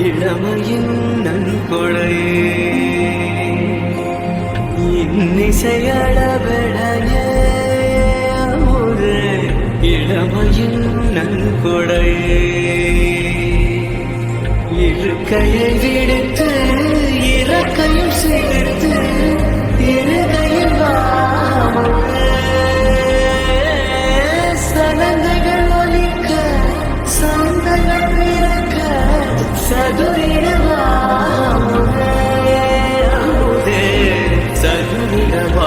இளமையின் நன்கொடையே இன்னிசையளபெடையே அமுதே இளமையின் நன்கொடையே இருக்கையை விடுத்து இறக்கையும் சேர்த்து இருகையில் சலங்கைகள் ஒலிக்க சந்தைகள் பிறக்க சதுரிடவாமுதே சதுரிடவாமுதே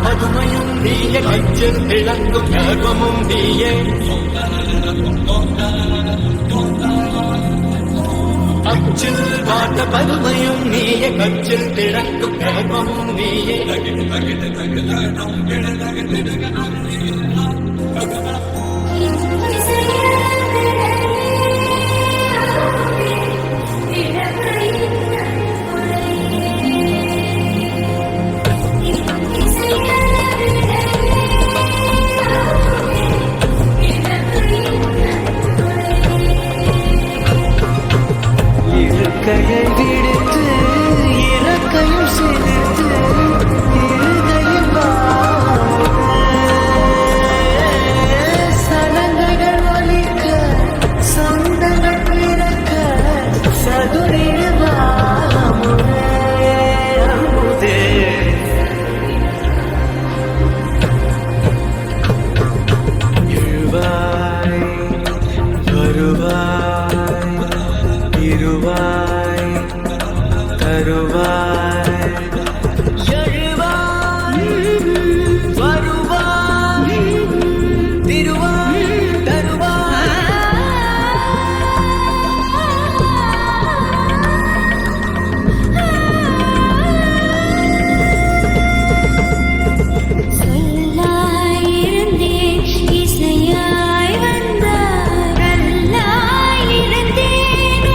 பதுமையும் நீய கச்சில் விளங்கும் கர்வமும் நீயே அச்சில் காட்ட பதுமையும் நீயே கச்சில் விளங்கும் கர்வமும் நீயே கையை விடுத்து இறக்கையும் சேர்த்து இருகையில் சலங்கைகள் ஒலிக்க சொந்தங்கள் பிறக்க சதுரிடவாமுதே அமுதே எழுவாய் வருவாய் இருவாய் தருவாய் எழுவாய் வருவாய் திருவாய் தருவாய் சொல்லாய் இருந்தேன் இசையாய் வந்தாய் கல்லாய் இருந்தேன்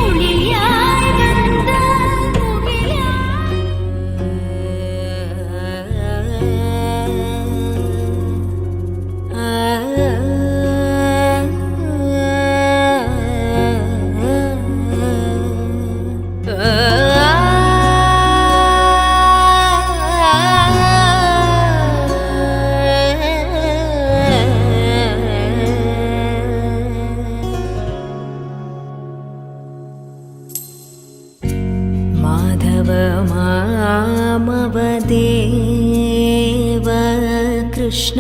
ஒளியாய் வந்தாய் மாதவ மாமவ தேவ கிருஷ்ண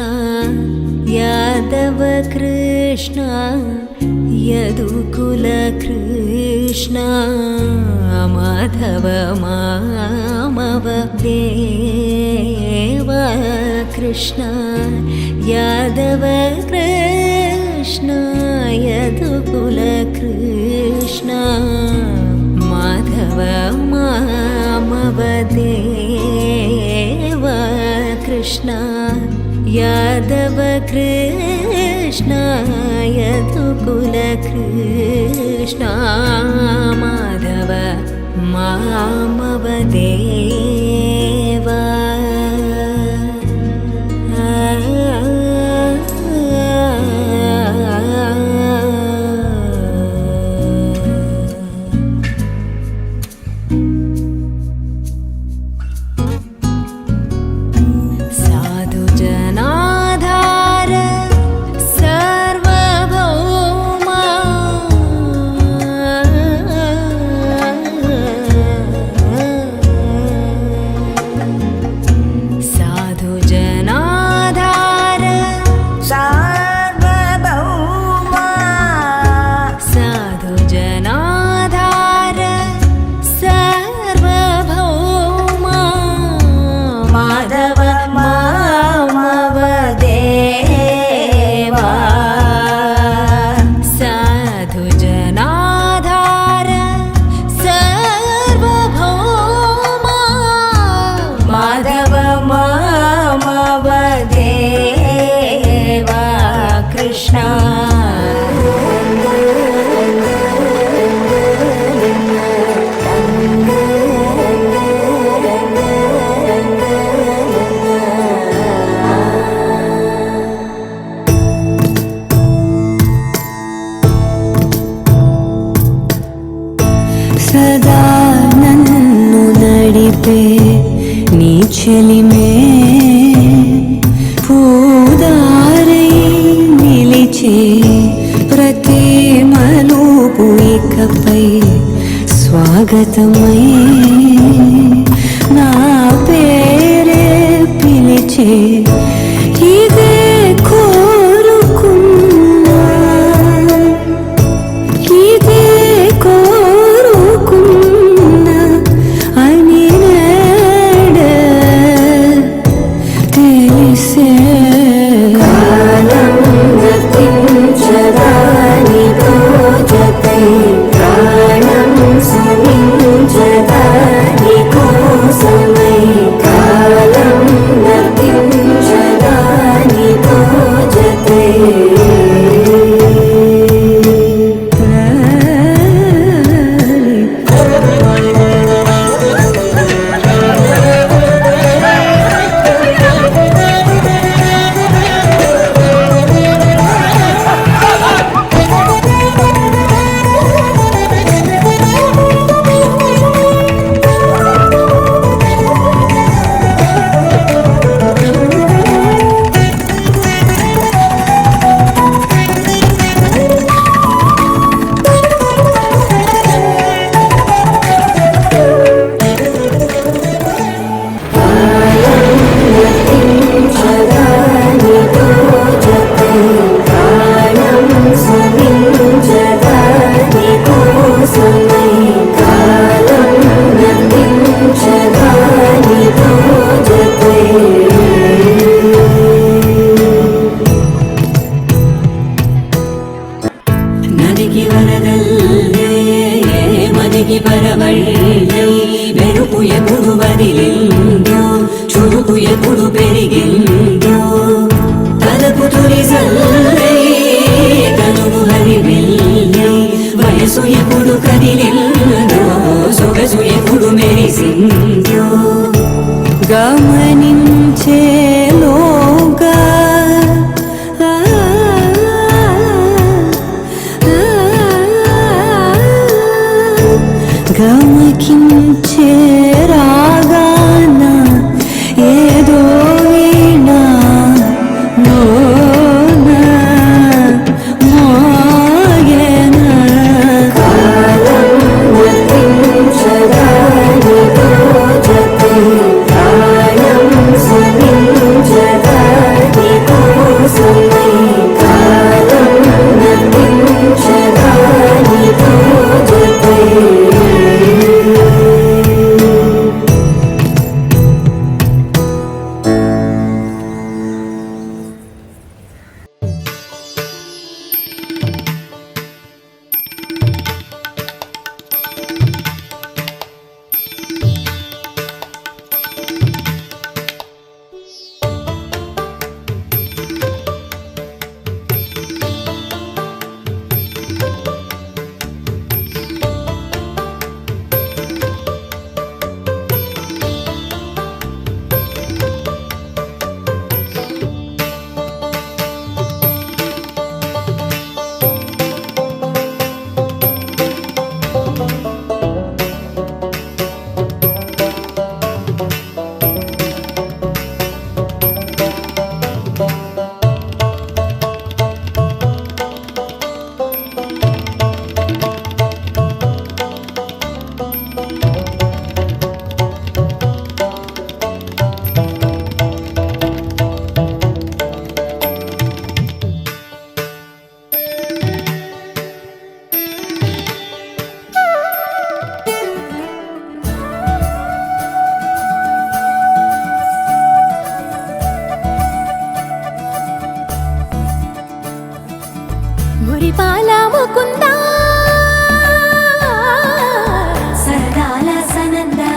யாதவ கிருஷ்ண யதுகுல கிருஷ்ண மாதவ மாமவ தேவ கிருஷ்ண யாதவ கிருஷ்ண யதுகுல கிருஷ்ண மாதவ மாமவ தேவ கிருஷ்ண யாதவ கிருஷ்ண யதுகுல கிருஷ்ண மாதவ மாமவ தேவ साधु जनाधार सर्वभौमा साधु जनाधार सार्वभौमा साधु जनाधार सर्वभौमा माधव मामव देवा साधु जनाधार सर्वभौमा माधव मामव देवा कृष्ण సదా నన్ను నడిపే నీ చెలిమే పూదారై నిలిచే ప్రతి మలుపు ఇకపై స్వాగతమై నా పేరే పిలిచే ఇదే కోరుకున్నా ఇదే కోరుకున్నా అని నేడే తెలిసే కాలం గతించదాని జతై ప్రాణం సుమించదాని కోసమై కాలం గతించదాని జతై నదికి వరదల్లే మదికి పరవళ్ళే మెరుపు ఎప్పుడు వదిలిందో చురుకు ఎప్పుడు పెరిగిందో తలపు తొలి సల్లే కనులు హరివెల్లే వయసు ఎప్పుడు కదిలిందో సొగసు ఎప్పుడు మెరిసిందో గమనించేలోగా గమకించే రాగాన ఏదో వీణా మోన మోగేన కాలం వర్తించదాని జతై ప్రాణం సుమించదాని కోసమై కాలం వర్తించదాని జతై మురిపాల ముకుందా సరదాల సనందా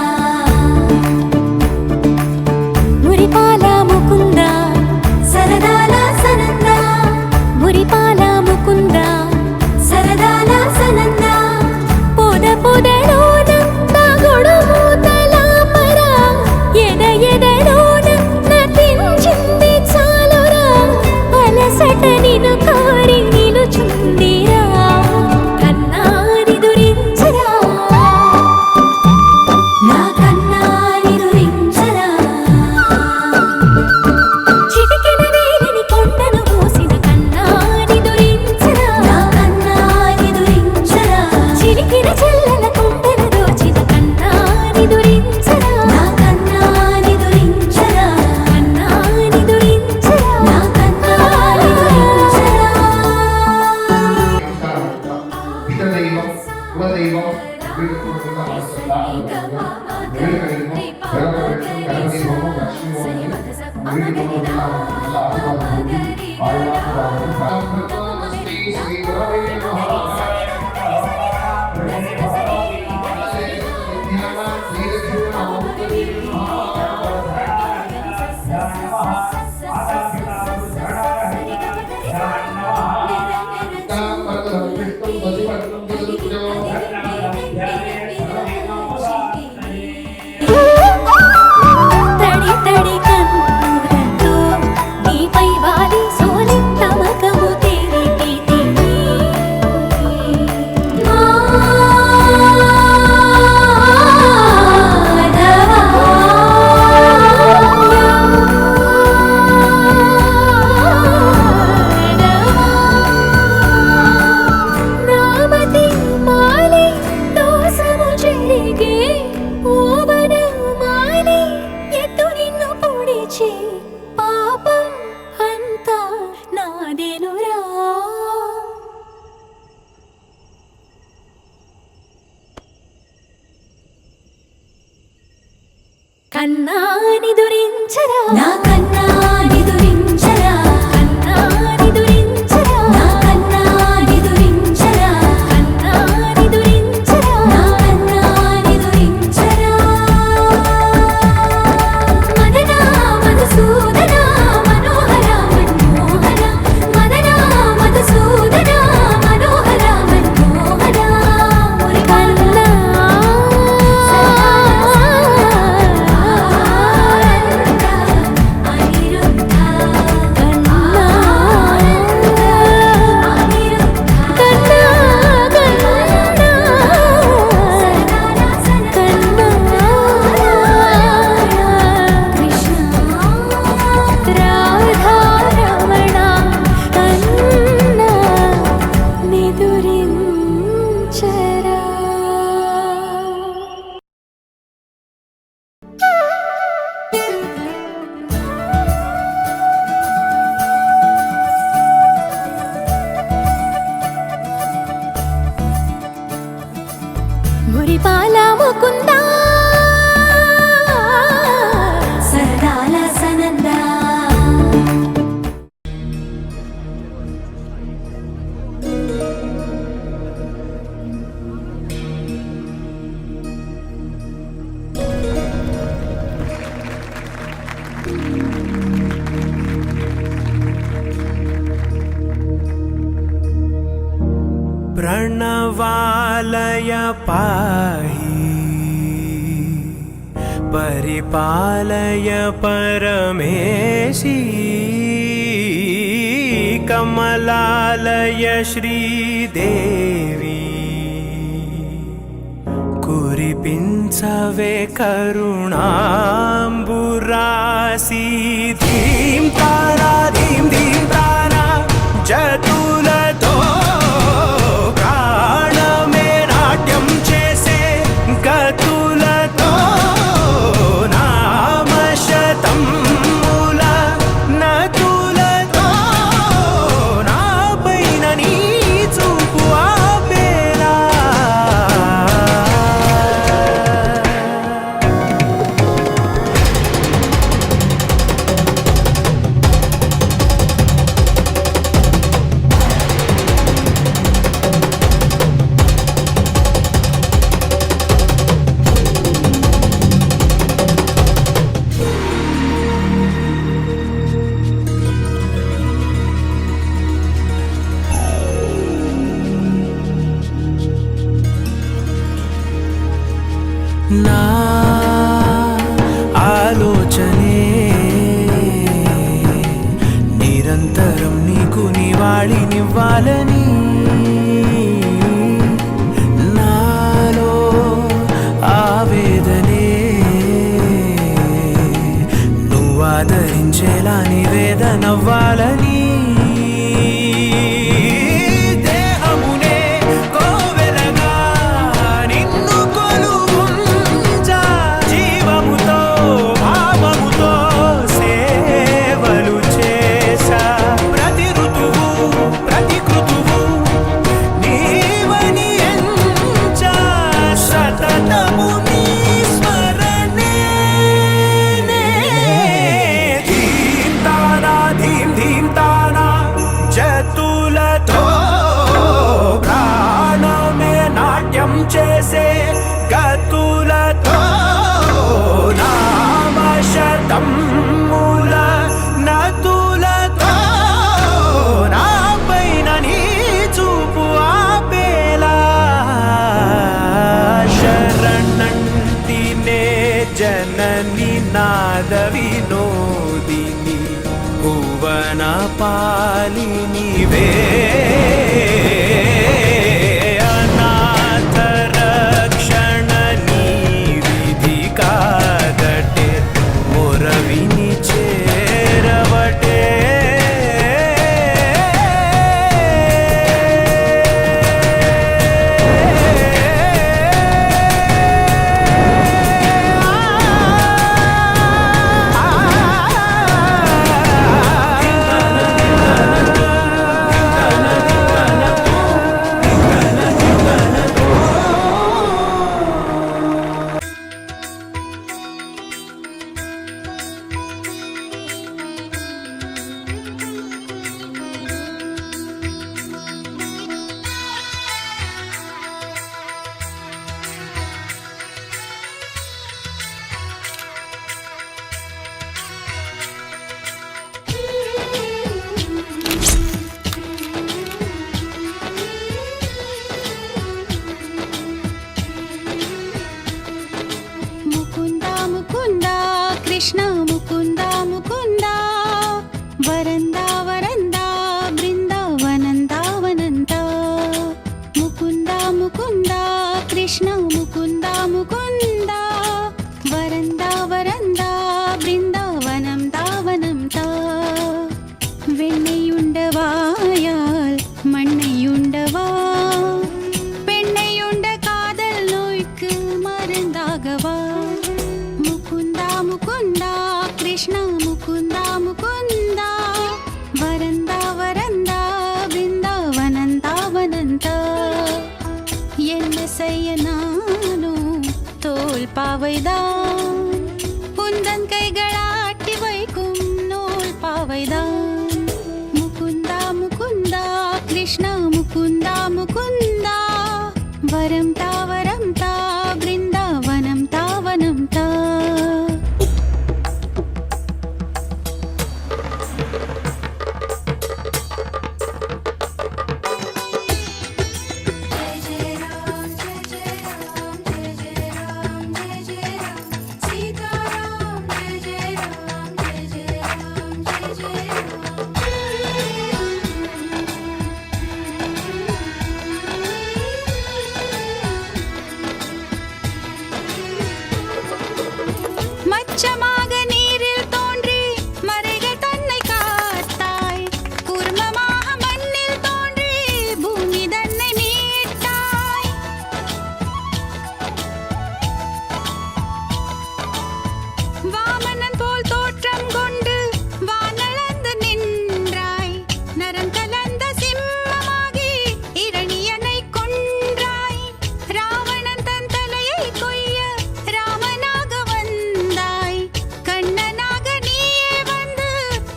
మురిపాల ముకుందా సరదాల సనందా మురిపాల ముకుందా సరదాల సనందా పొద పొదలోన తాగుడు మూతల మర ఎద ఎదలోన నటించింది చాలురా అలసట నిన్ను కోరి నిలుచుందిరా తడి తడి కన్నులతో నీపై వాలి సోలి తమకము తెరిపితిని నామతి మాలి దోసము చెరిగే ఓవన మాలి ఎత్తు నిన్ను పొడిచి పాపం అంతా నాదేనురా కన్నాని దురించరా నా కన్నాని దురించరా కన్నాని దురించరా నా కన్నాని దురించరా కన్నాని దురించరా నా కన్నాని దురించరా మదన మధుసూదన మనోహర మన్మోహర మదన మధుసూదన మనోహర మన్మోహర మురి కన్నా మురిపాల ముకుందా సరదాల సనందా प्रणवालय पाहि परिपालय परमेशी कमलालय श्रीदेवी कुरिपिंचवे करुणांबुरासी धीं तारा धीं धीं तारा जतुलतो प्राणमे नाट्यं चेसे गतुलतो नामशतं मूल नतुलतो नापैन नी చూపు ఆపేలా నా ఆలోచనే నిరంతరం నీకు నివాళినివ్వాలని నాలో ఆవేదనే నువ్వు ఆదరించేలా నివేదనవ్వాలని సతతము పాలి నీవే అనాథ రక్షణ నీ విధి కాదటే మొరవిని చేరవటే ముకుందా ముకుందా కృష్ణ ముకుందా ముకుందా వరందా వరందా బృందావనందావనందా ముకుందా ముకుందా కృష్ణ ముకుందా ముకుందా వరందా వరందా బృందావనం దావనందా வெண்ணையுண்டவாயால் மண்ணையுண்டவா பெண்ணையுண்ட காதல் நோய்க்கு மருந்தாகவா முகுந்தா முகுந்தா கிருஷ்ணா முகுந்தா முகுந்தா வரந்தா வரந்தா பிருந்தாவனந்தாவனந்தா என்ன செய்ய நானும் தோல் பாவைதான் உந்தன் கைகளாட்டி வைக்கும் நூல் பாவைதான் முகுந்தா முகுந்தா கிருஷ்ணா முகுந்தா முகுந்தா வரம் தா பிருந்தாவனம் தாவனம் தா மச்சமாக நீரில் தோன்றி மறைகள் தன்னை காத்தாய் கூர்மமாக மண்ணில் தோன்றி பூமி தன்னை மீட்டாய் வாமனன் போல் தோற்றம் கொண்டு வானளந்து நின்றாய் நரம் கலந்த சிம்மமாகி இரணியனை கொன்றாய் ராவணன் தன் தலையை கொய்ய ராமனாக வந்தாய் கண்ணனாக நீயே வந்து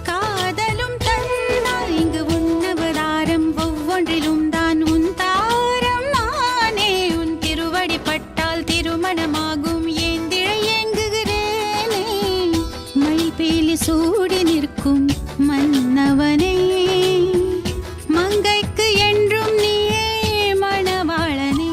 காதலும் தந்தாய் இங்கு உன்னவதாரம் ஒவ்வொன்றிலும் தான் உன் தாரம் நானே உன் திருவடி பட்டால் திருமணமாகும் ஏந்திழை ஏங்குகிறேனே மணிப்பேலி சூடி நிற்கும் மன்னவனே மங்கைக்கு என்றும் நீயே மணவாளனே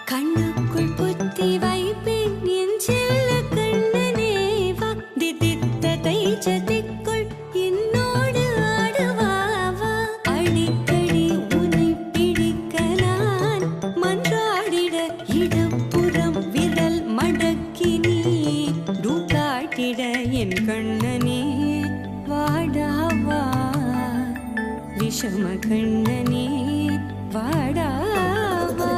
கண்ணுக்குள் புத்தி வைப்பேன் என் செல்ல கண்ணனே வா திதித்ததை சதிக்குள் என்னோடு ஆடுவாவா அடிக்கடி உன்னை பிடிக்க நான் மன்றாடிட இடப்புறம் விரல் மடக்கி நீ காட்டிட என் கண்ணனே வாடாவா விஷம கண்ணனே வாடாவா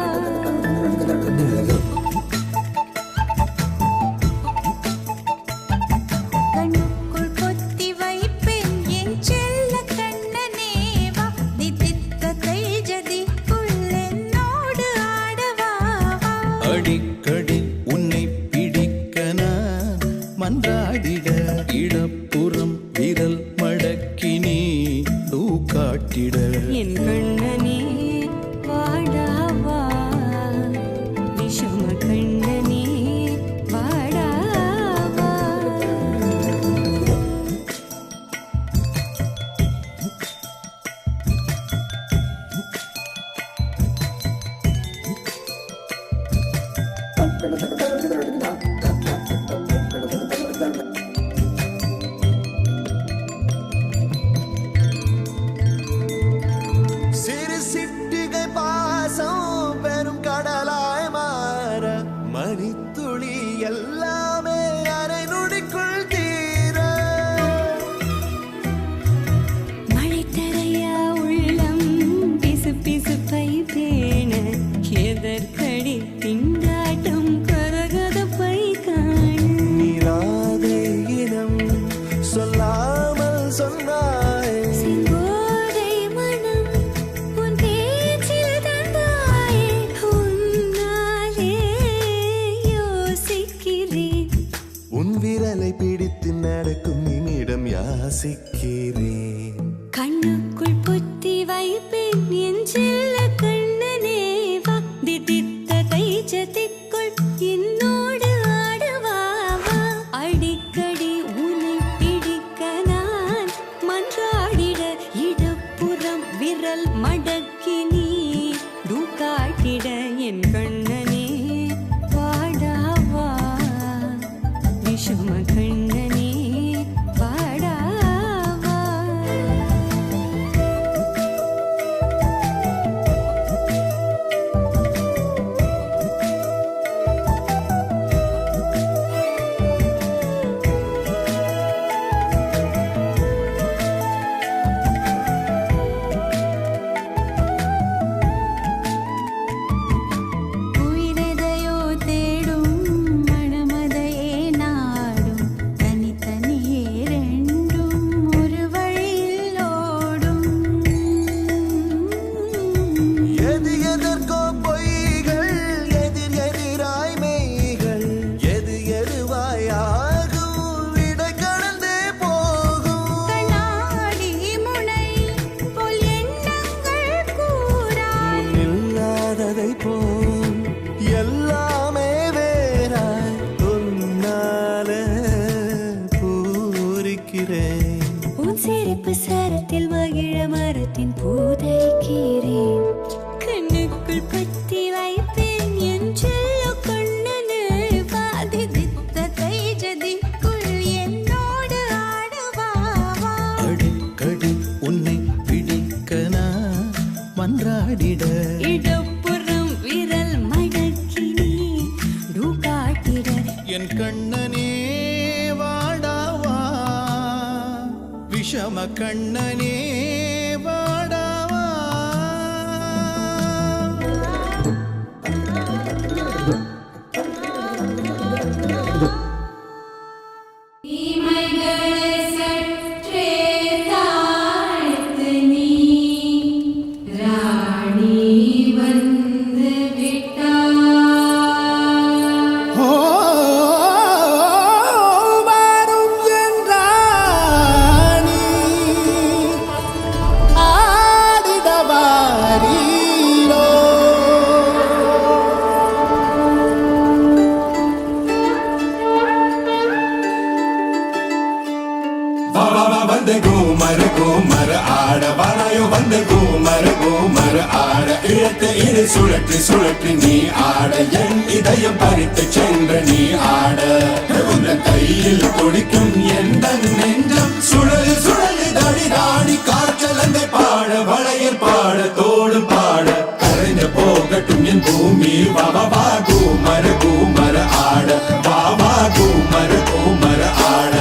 கண்ணுக்குள் பொத்தி வைப்பேன் என் செல்ல கண்ணனே வா திதித்ததை ஜதிக்குள் என்னோடு ஆடவா அடிக்கடி உன்னை பிடிக்க நான் மன்றாடிட இடப்புறம் விரல் மடக்கி நீ காட்டிட என் கண்ணனே வாடாவா விஷம கண்ணனே வாடாவா சொன்னாய் செங்கோதை மனம் உன் பேச்சில் தந்தாயே உன்னாலே யோசிக்கிறேன் உன் விரலை பிடித்து நடக்கும் நிமிடம் யாசிக்கிறேன் கண்ணுக்குள் புத்தி வைப்பேன் என் செல்ல கண்ணனே வா திதித்த தைஜதிக்குள் என்னோடு ஆடவாவா அடிக்கடி உன்னை பிடிக்க நான் மன்றாடிட இடப்புறம் விரல் மடக்கி நீ காட்டிட என் கண்ணனே பாடாவா விஷம கண்ணனே பாடாவா உயிரெதையோ தேடும் மனமதையே நாடும் தனித்தனியே ரெண்டும் ஒரு வழியில் ஓடும் எது எதற்கோ பொய்கள் எதிர் எதிராய் மெய்கள் எது எதுவாய் ஆகும் விடை கடந்தே போகும் கண்ணாடி முனை போல் எண்ணங்கள் கூறா இல்லாததை போல் எல்லாமே வேறாய் உன்னால பூரிக்கிறேன் உன் சிரிப்பு சரத்தில் மகிழ மரத்தின் பூதைக்கிறேன் கண்ணுக்குள் பத்தி வைப்பேன் என் செல்ல கண்ணனே வாதிதித்த தைஜதிக்குள் என்னோடு ஆடவாவா அடிக்கடி உன்னை பிடிக்க நான் மன்றாடிட இடப்புறம் விரல் மடக்கி நீ காட்டிட என் கண்ணனே வாடாவா விஷம கண்ணனே வாடாவா வாரும் என்றாணி ஆடிடவாரீரோ வந்த கோமர ஆட வராயோ வந்த கோமர ஆட இழத்த இரு சுழற்றி சுழற்றி நீ ஆட என் இதயம் பறித்து சென்ற நீ ஆட உந்தன் கையில் துடிக்கும் எந்த நெஞ்சம் சுழலி சுழலி தடி தாடி காற்றலங்கை பாட வளையல் பாட தோடு பாட கரைஞ்ச போகட்டும் என் பூமி வா கோமர ஆட வா கோமர ஆட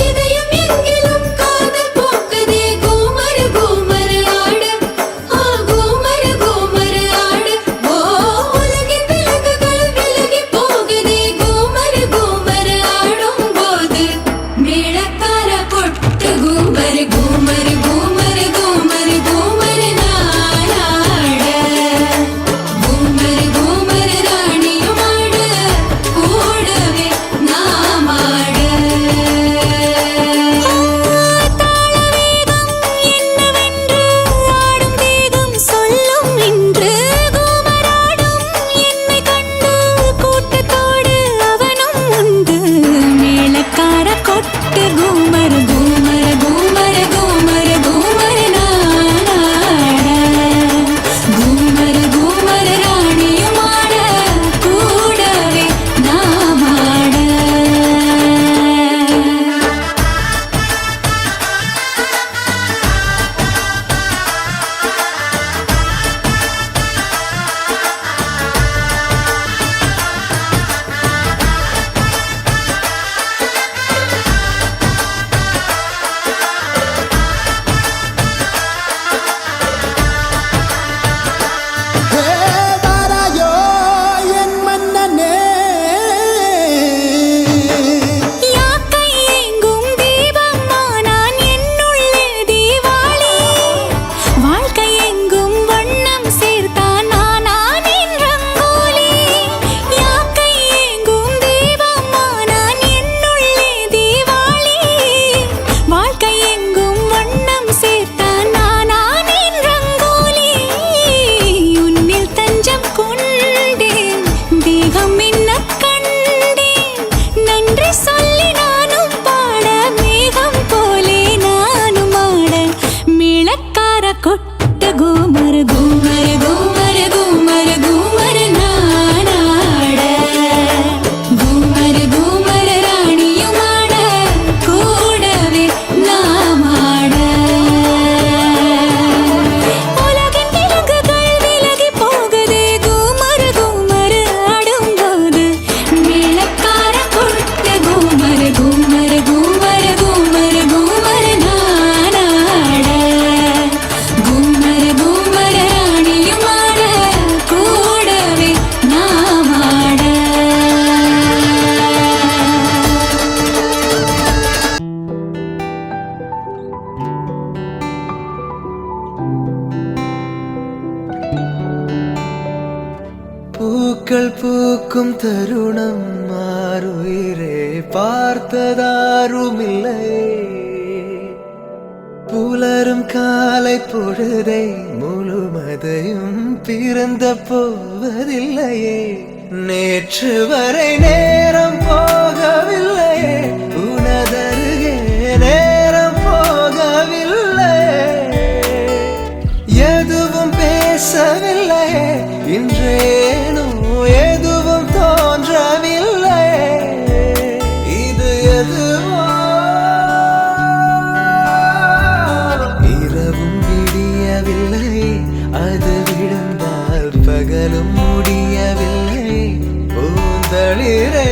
இதயம் எங்கிலும் காதல் போக்குதே கோமர ஆட கோமர ஆட ஓ உலகின் விலங்குகள் விலகி போகுதே கோமர ஆடும் போது மேளக்கார கொட்ட பூக்கள் பூக்கும் தருணம் மாறுயிரே பார்த்ததாருமில்லை. புலரும் காலை பொழுதை முழுமதையும் பிறந்த போவதில்லையே. நேற்று வரை நேரம் போகவில்லையே, உனதருகே நேரம் போகவில்லை. எதுவும் பேசவில்லையே, இன்றேனோ எதுவும் தோன்றவில்லை. இது எதுவோ இரவும் விடியவில்லை, அது விழுந்தால் பகலும் முடியவில்லை. பூந்தளிரே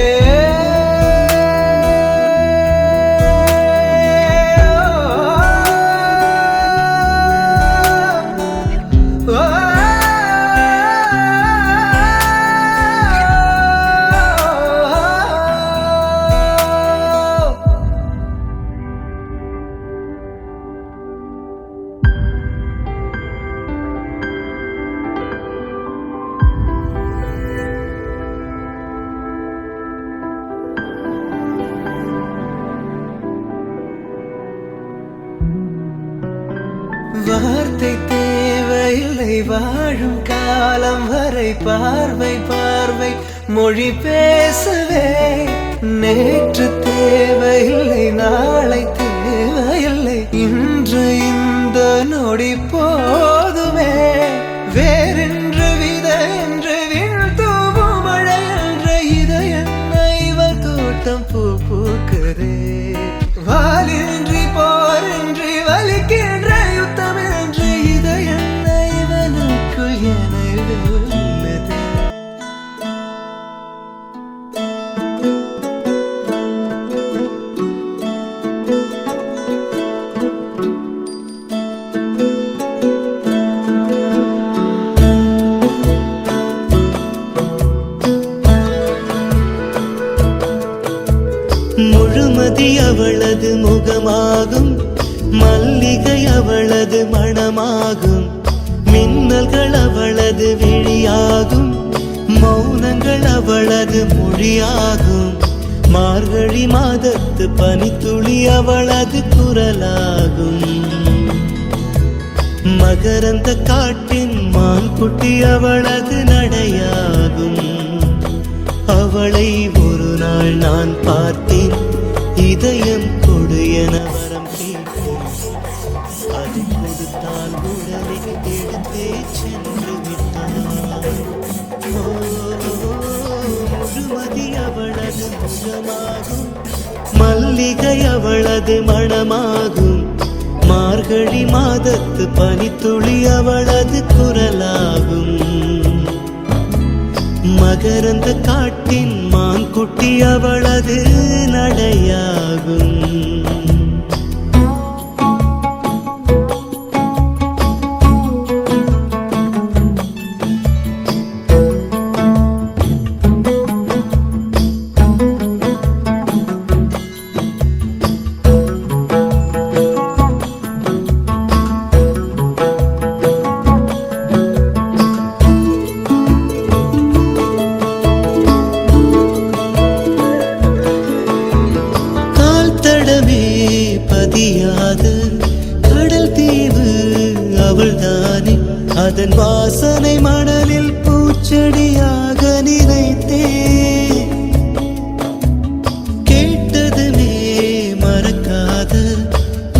வார்த்தை தேவையில்லை, வாழும் காலம் வரை பார்வை பார்வை மொழி பேசவே. நேற்று தேவையில்லை, நாளை தேவையில்லை, இன்று இந்த நொடி போதுமே. வேறென்று வித என்று விழ் தூவும் மழை என்ற இதயன்ன இவள் தோட்டம் பூ பூக்கிறே. வாலின்றி போரின்றி வலிக்கின்ற யுத்தம் என்று இதயன்ன இவனுக்குள் எனவே உள்ளது. முழுமதி அவளது முகமாகும், மல்லிகை அவளது மணமாகும். மின்னல்கள் அவளது விழியாகும், மௌனங்கள் அவளது மொழியாகும். மார்கழி மாதத்து பனித்துளி அவளது குரலாகும். மகரந்த காட்டின் மான்குட்டி அவளது நடையாகும். அவளை ஒரு நாள் நான் பார்த்தேன், இதயம் கொடு என வரம் கேட்டேன். அது கொடுத்தால் உடலை எடுத்தே சென்று விட்டாள். முழுமதி அவளது முகமாகும், மல்லிகை அவளது மணமாகும். மார்கழி மாதத்து பனித்துளி அவளது குரலாகும். மகரந்த காட்டின் மான்குட்டி அவளது நடையாகும். பதியாத கடல் தீவு அவள்தானே. அதன் வாசனை மணலில் பூச்செடியாக நினைத்தேன். கேட்டதுமே மறக்காத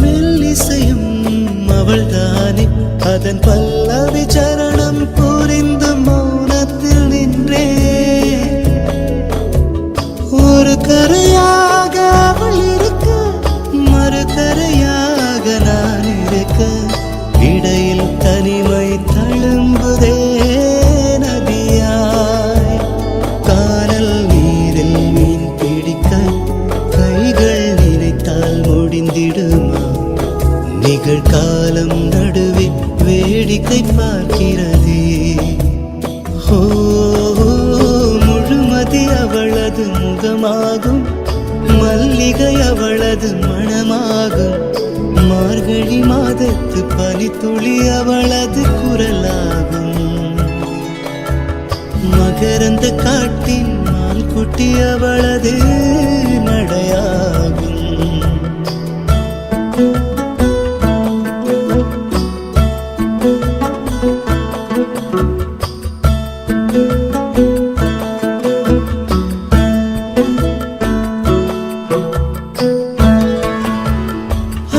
மெல்லிசையும் அவள்தானே. அதன் பல்லவி சரணம் புரிந்து மௌனத்தில் நின்றே. ஒரு கரையாக அவள் இருக்க, மறுகரையாக நான் இருக்க. இடையில் தனிமை தழும்புதே நதியாய். கானல் நீரில் மீன் பிடிக்க கைகள் நினைத்தால் முடிந்திடுமா? நிகழ்காலம் நடுவே வேடிக்கை பார்க்கிறதே. ஓ முழுமதி அவளது முகமாகும், மல்லிகை அவளது மணமாகும். மார்கழி மாதத்து பனித்துளி அவளது குரலாகும். மக மகரந்த காட்டின் மான் குட்டி அவளது நடையாகும்.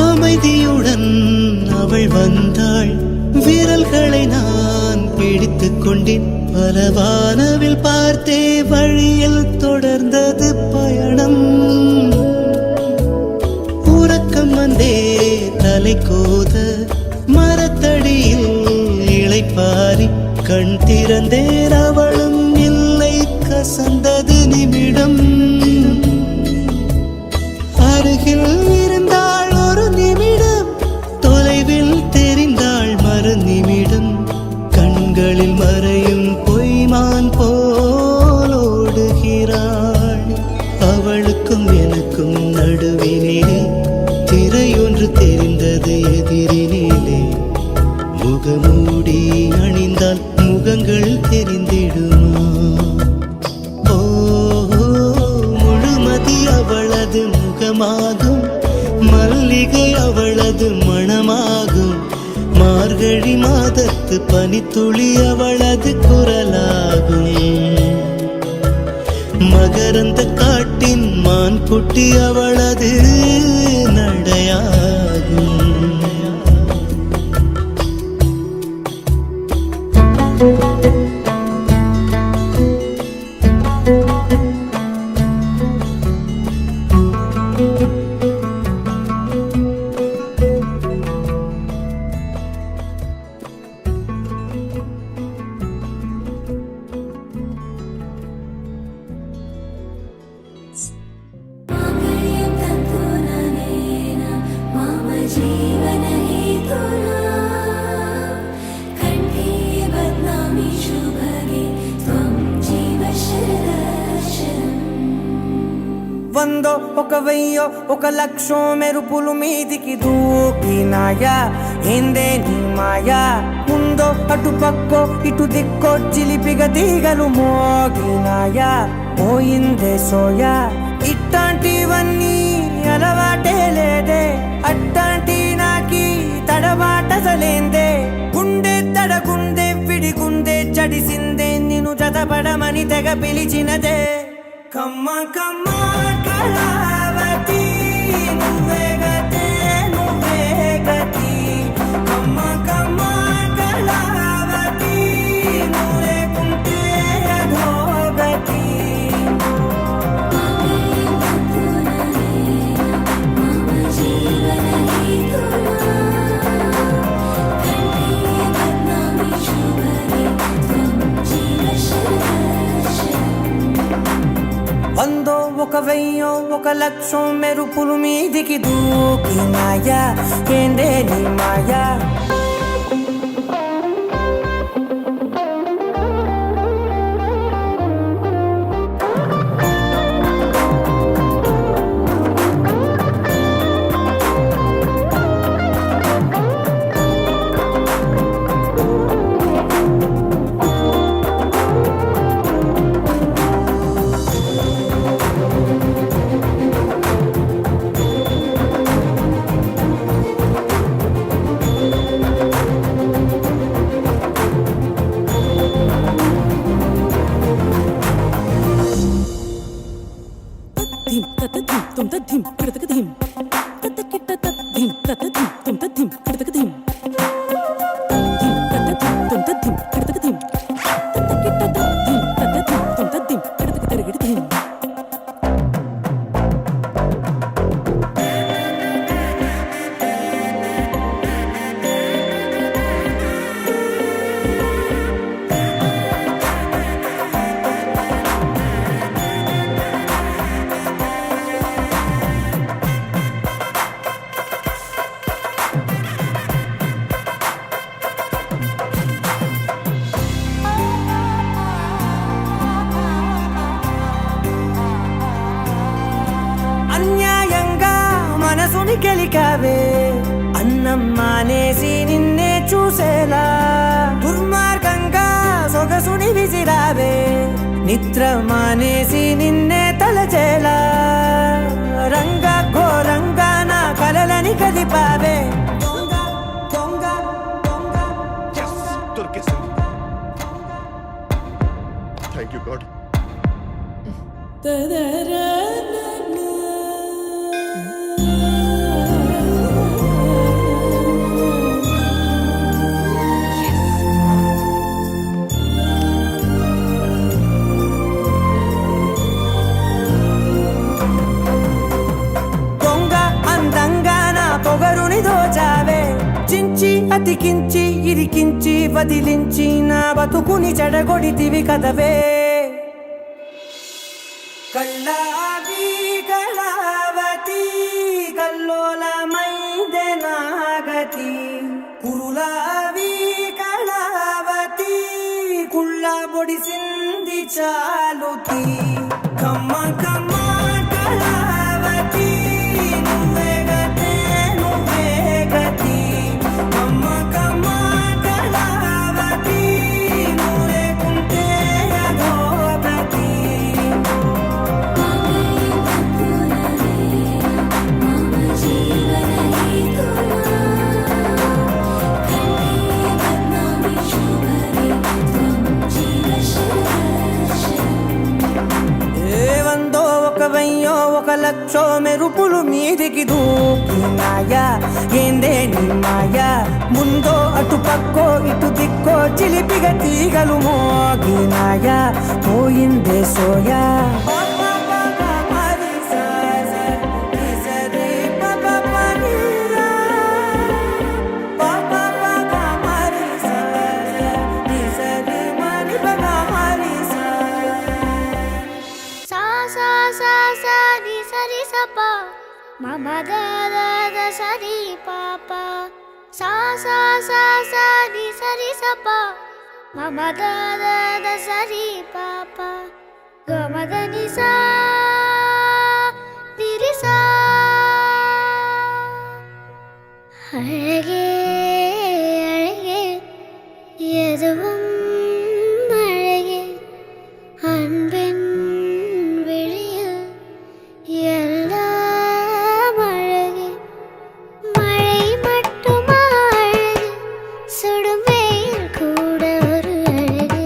அமைதியுடன் அவள் வந்தாள், விரல்களை நான் பிடித்துக் கொண்டேன். பல வானவில் பார்த்தே வழியில் தொடர்ந்தது பயணம். உறக்கம் வந்தே தலை கோத மரத்தடியில் இளைப்பாரி கண் திறந்தேன். அவளும் இல்லை, கசந்தது நிமிடம். அருகில் இருந்தாள் ஒரு நிமிடம், தொலைவில் தெரிந்தாள் மறு நிமிடம். கண்களில் மறையும் பொய்மான் போலோடுகிறாள். அவளுக்கும் எனக்கும் நடுவினிலே திரையொன்று தெரிந்தது எதிரினிலே. முகமூடி அணிந்தால் முகங்கள் தெரிந்திடுமா? ஓ, முழுமதி அவளது முகமாகும், மல்லிகை அவளது மணமாகும். மார்கழி மாதத்து பனித்துளி அவளது குரலாகும். மகரந்த காட்டின் மான் குட்டி அவளது நடையாகும். मांगल्यं तन्तुननेन मम जीवनहेतुना कण्ठे बध्नामि शुभगे त्वं जीव शरदर्शनम्. వందో ఒక వెయ్యో ఒక లక్షో మెరుపులు మీదికి దూకినాయా, ఏందే నీ మాయా? ముందో అటు పక్కో ఇటు దిక్కో చిలిపిగ తీగలు మోగినాయా, పోయిందే సోయా. ఇట్లాంటివన్నీ అలవాటే లేదే, అట్టాంటి నాకి తడబాటసలేందే. గుండె తడగుందే విడిగుందే చడిసిందే, నిన్ను జతపడమని తెగ పిలిచినదే. కమ్మ కమ్మ కళావతి నువ్వే గతే నువ్వే గతి. కమ్మ కమ్మ కళావతి నువ్వు లేకుంటే అధోగతి. मांगल्यं तन्तुननेन मम जीवनहेतुना कण्ठे बध्नामि शुभगे त्वं जीव शरदर्शनम्. వందో ఒక వెయ్యో ఒక లక్షో మెరుపులు మీదికి దూకినాయా, ఏందే నీ మాయా? ధిం తత ధిం తుం త ధిం కృతక ధిం తత కిట్ట తత ధిం తత ధిం తుం త ధిం కృతక ధిం ధిం తత ధిం తుం త ధిం కృతక ధిం తత కిట్ట తత ధిం తత ధిం తుం త ధిం కృతక తిరగడి ధిం. మనసుని గెలికావే, అన్నం మానేసి నిన్నే చూసేలా దుర్మార్గంగా సొగసుని విసిరావే. నిద్ర మానేసి నిన్నే తలచేలా రంగ ఘోరంగా నా కలలని కదిపావే దొంగ దొంగ దొంగ దొరికేసింది. Thank you God. దొంగ అందంగా నా పొగరుని దోచావే చించి అతికించి ఇరికించి వదిలించి నా బతుకుని చెడగొడితివి కదవే కళ్ళావి కళావతి కల్లోలమైందే నాగతి కురులావి కళావతి కుళ్ళ బొడిసింది చాలుతి కమ్మ కమ్మ కళావతి నువ్వే గతే నువ్వే గతి కమ్మ కమ్మ కళావతి నువ్వు లేకుంటే అధోగతి ఏవందో ఒక వెయ్యో ఒక లక్షో మెరుపులు మీదికి దూకినాయా ఏందే నీ మాయా ముందో అటు పక్కో ఇటు దిక్కో చిలిపిగ తీగలు మోగినాయా పోయిందే soya sa sa sa sa di sa di sa pa ma ma da da da sa di pa pa sa sa sa sa di sa pa ma ma da da da sa di pa pa ga ma da ni sa di ri sa அழகே அழகே எதுவும் அழகே அன்பின் விழியில் எல்லாம் அழகே மழை மட்டுமா அழகு சுடும் வெயில் கூட ஒரு அழகு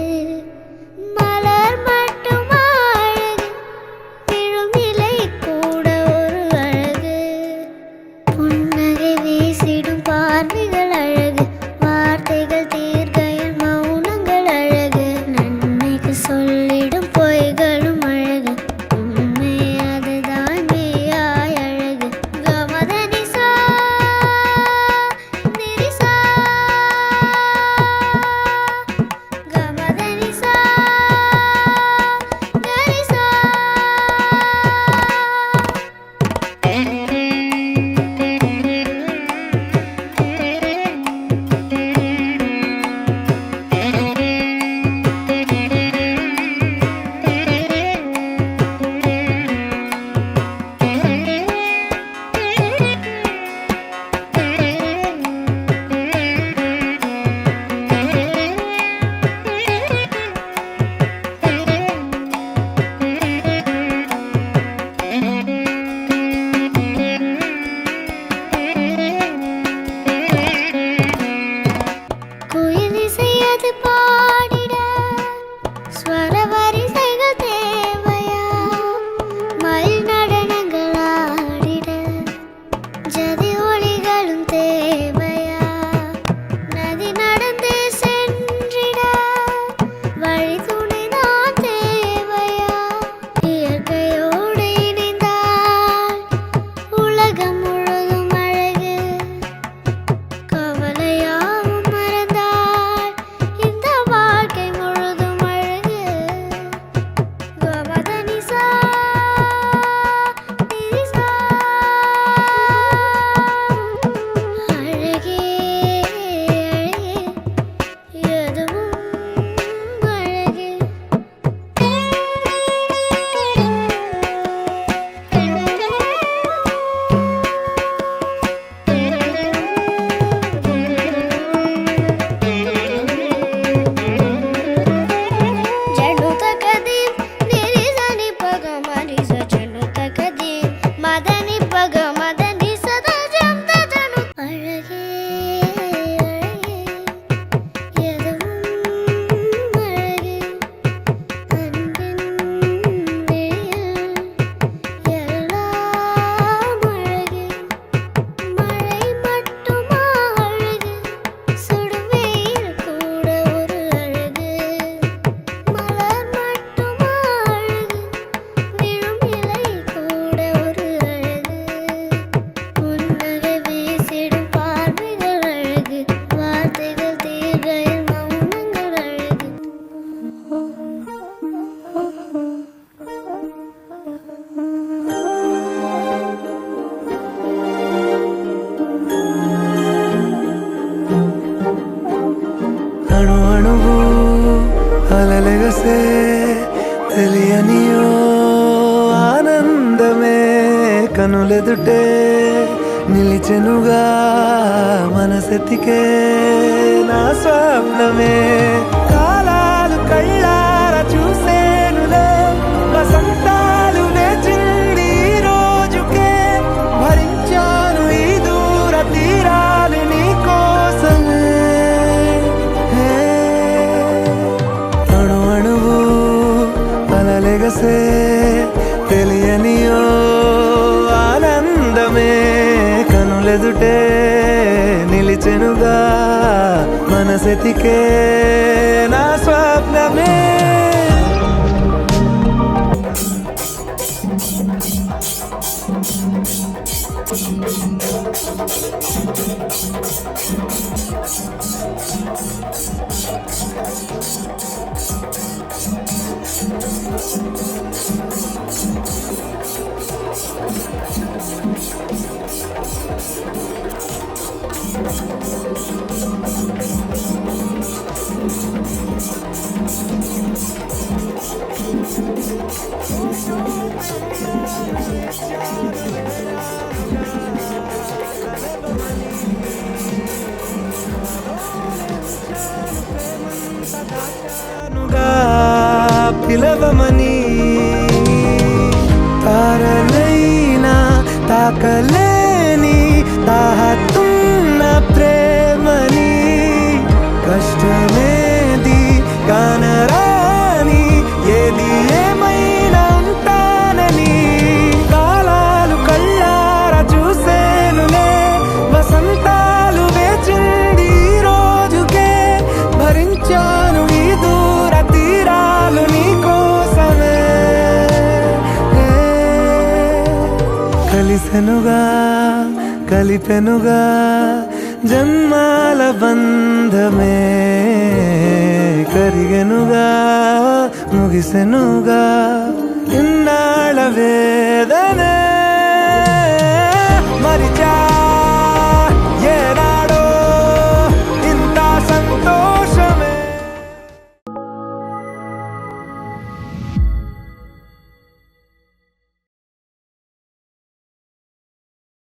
மலர் மட்டுமா அழகு விழும் இலை கூட ஒரு அழகு புன்னகை வீசிடும் பார்வைகள் కలలెగసే తెలియనియో ఆనందమే కనులెదుటే నిలిచెనుగా మనసెతికే నా స్వప్నమే కాలాలు కళ్ళార చూసేనులే వసంతాలు వేచింది ఈ రోజుకే భరించాను ఈ దూర తీరాలు నీ కోసమే అణు అణువు కలలెగసే తెలియనియో ఆనందమే కనులెదుటే నిలిచెనుగా మనసెతికే నా స్వప్నమే పిలవమని తారలైనా తాకలేని తాహతున్న ప్రేమని కష్టమేది కానరాని ఏది ఏమైనా ఉంటానని కాలాలు కళ్ళార చూసేనులే వసంతాలు వేచింది ఈ రోజుకే భరించాను ఈ దూర తీరాలు నీ కోసమే కలిసెనుగా కలిపెనుగా జన్మాల బంధమే కరిగెనుగా ముగిసెనుగా ఇన్నాళ్ళ వేదనే